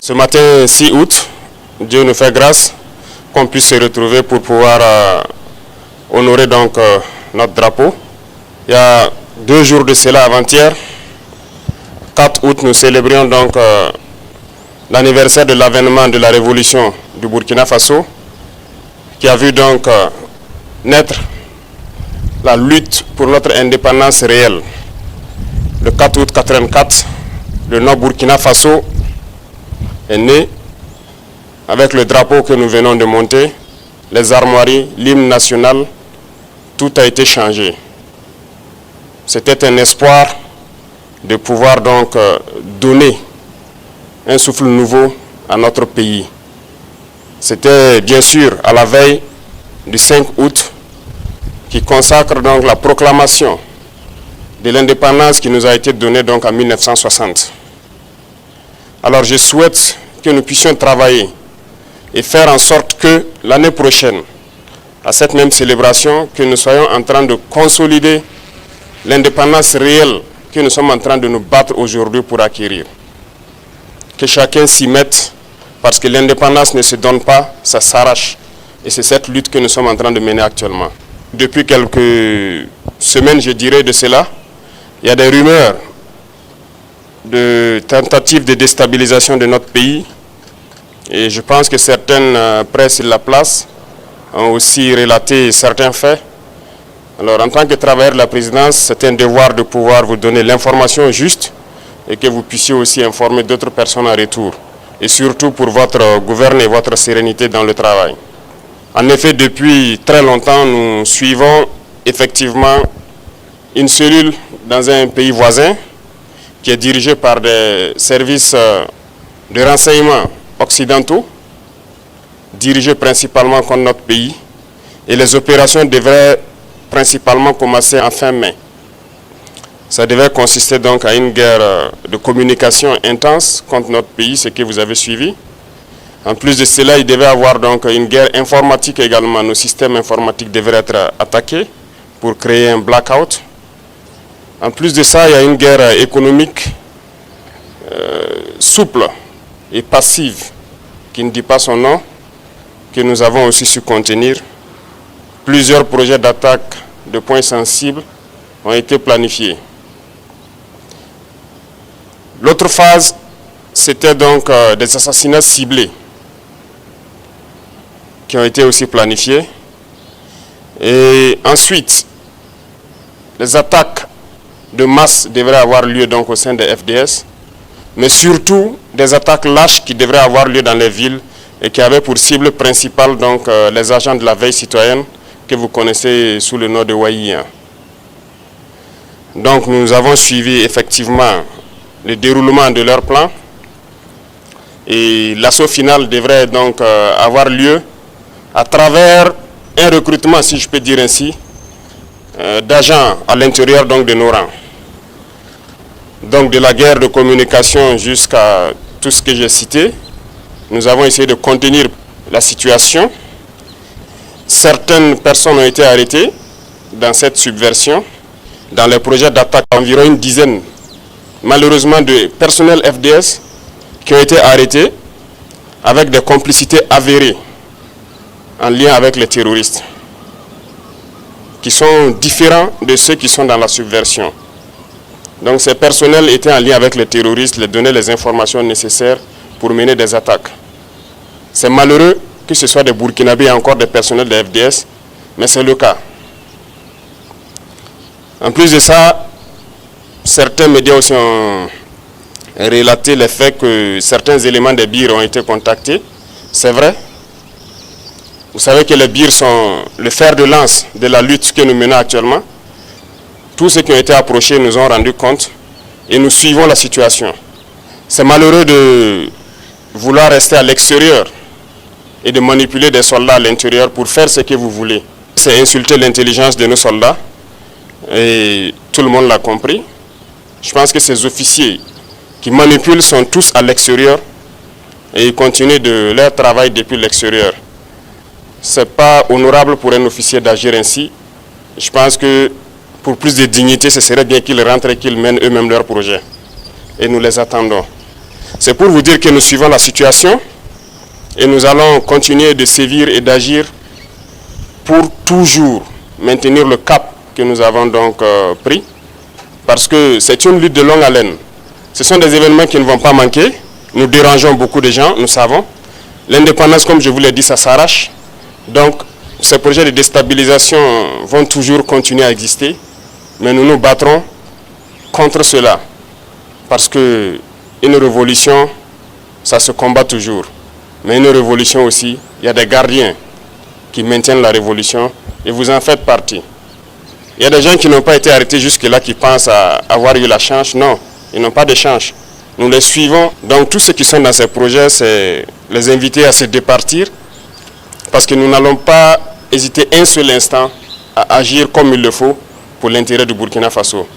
Ce matin 6 août, Dieu nous fait grâce qu'on puisse se retrouver pour pouvoir honorer donc notre drapeau. Il y a 2 jours de cela, avant-hier, 4 août, nous célébrions donc l'anniversaire de l'avènement de la révolution du Burkina Faso, qui a vu donc naître la lutte pour notre indépendance réelle. Le 4 août 1984, le Nord Burkina Faso est né avec le drapeau que nous venons de monter, les armoiries, l'hymne national, tout a été changé. C'était un espoir de pouvoir donc donner un souffle nouveau à notre pays. C'était bien sûr à la veille du 5 août qui consacre donc la proclamation de l'indépendance qui nous a été donnée donc en 1960. Alors je souhaite que nous puissions travailler et faire en sorte que l'année prochaine, à cette même célébration, que nous soyons en train de consolider l'indépendance réelle que nous sommes en train de nous battre aujourd'hui pour acquérir. Que chacun s'y mette, parce que l'indépendance ne se donne pas, ça s'arrache. Et c'est cette lutte que nous sommes en train de mener actuellement. Depuis quelques semaines, je dirais de cela, il y a des rumeurs de tentatives de déstabilisation de notre pays. Et je pense que certaines presses de la place ont aussi relaté certains faits. Alors en tant que travailleur de la présidence, c'est un devoir de pouvoir vous donner l'information juste et que vous puissiez aussi informer d'autres personnes en retour. Et surtout pour votre gouvernement et votre sérénité dans le travail. En effet, depuis très longtemps, nous suivons effectivement une cellule dans un pays voisin qui est dirigée par des services de renseignement occidentaux, dirigés principalement contre notre pays. Et les opérations devraient principalement commencer en fin mai. Ça devait consister donc à une guerre de communication intense contre notre pays, ce que vous avez suivi. En plus de cela, il devait y avoir donc une guerre informatique également. Nos systèmes informatiques devraient être attaqués pour créer un blackout. En plus de ça, il y a une guerre économique souple et passive, qui ne dit pas son nom, que nous avons aussi su contenir. Plusieurs projets d'attaque de points sensibles ont été planifiés. L'autre phase, c'était donc des assassinats ciblés qui ont été aussi planifiés. Et ensuite, les attaques de masse devraient avoir lieu donc au sein des FDS, mais surtout des attaques lâches qui devraient avoir lieu dans les villes et qui avaient pour cible principale donc les agents de la veille citoyenne que vous connaissez sous le nom de Waïa. Donc nous avons suivi effectivement le déroulement de leur plan et l'assaut final devrait donc avoir lieu à travers un recrutement, si je peux dire ainsi, d'agents à l'intérieur donc de nos rangs. Donc de la guerre de communication jusqu'à tout ce que j'ai cité, nous avons essayé de contenir la situation. Certaines personnes ont été arrêtées dans cette subversion. Dans les projets d'attaque, environ une dizaine, malheureusement, de personnels FDS qui ont été arrêtés avec des complicités avérées en lien avec les terroristes, qui sont différents de ceux qui sont dans la subversion. Donc ces personnels étaient en lien avec les terroristes, les donnaient les informations nécessaires pour mener des attaques. C'est malheureux que ce soit des Burkinabés et encore des personnels de FDS, mais c'est le cas. En plus de ça, certains médias aussi ont relaté le fait que certains éléments des BIR ont été contactés. C'est vrai. Vous savez que les BIR sont le fer de lance de la lutte que nous menons actuellement. Tous ceux qui ont été approchés nous ont rendu compte et nous suivons la situation. C'est malheureux de vouloir rester à l'extérieur et de manipuler des soldats à l'intérieur pour faire ce que vous voulez. C'est insulter l'intelligence de nos soldats et tout le monde l'a compris. Je pense que ces officiers qui manipulent sont tous à l'extérieur et ils continuent de leur travail depuis l'extérieur. Ce n'est pas honorable pour un officier d'agir ainsi. Je pense que pour plus de dignité, ce serait bien qu'ils rentrent et qu'ils mènent eux-mêmes leur projet. Et nous les attendons. C'est pour vous dire que nous suivons la situation et nous allons continuer de sévir et d'agir pour toujours maintenir le cap que nous avons donc pris, parce que c'est une lutte de longue haleine. Ce sont des événements qui ne vont pas manquer. Nous dérangeons beaucoup de gens, nous savons. L'indépendance, comme je vous l'ai dit, ça s'arrache. Donc, ces projets de déstabilisation vont toujours continuer à exister, mais nous nous battrons contre cela, parce que une révolution, ça se combat toujours. Mais une révolution aussi, il y a des gardiens qui maintiennent la révolution et vous en faites partie. Il y a des gens qui n'ont pas été arrêtés jusque-là, qui pensent avoir eu la chance. Non, ils n'ont pas de chance. Nous les suivons. Donc tous ceux qui sont dans ces projets, c'est les inviter à se départir, parce que nous n'allons pas hésiter un seul instant à agir comme il le faut pour l'intérêt du Burkina Faso.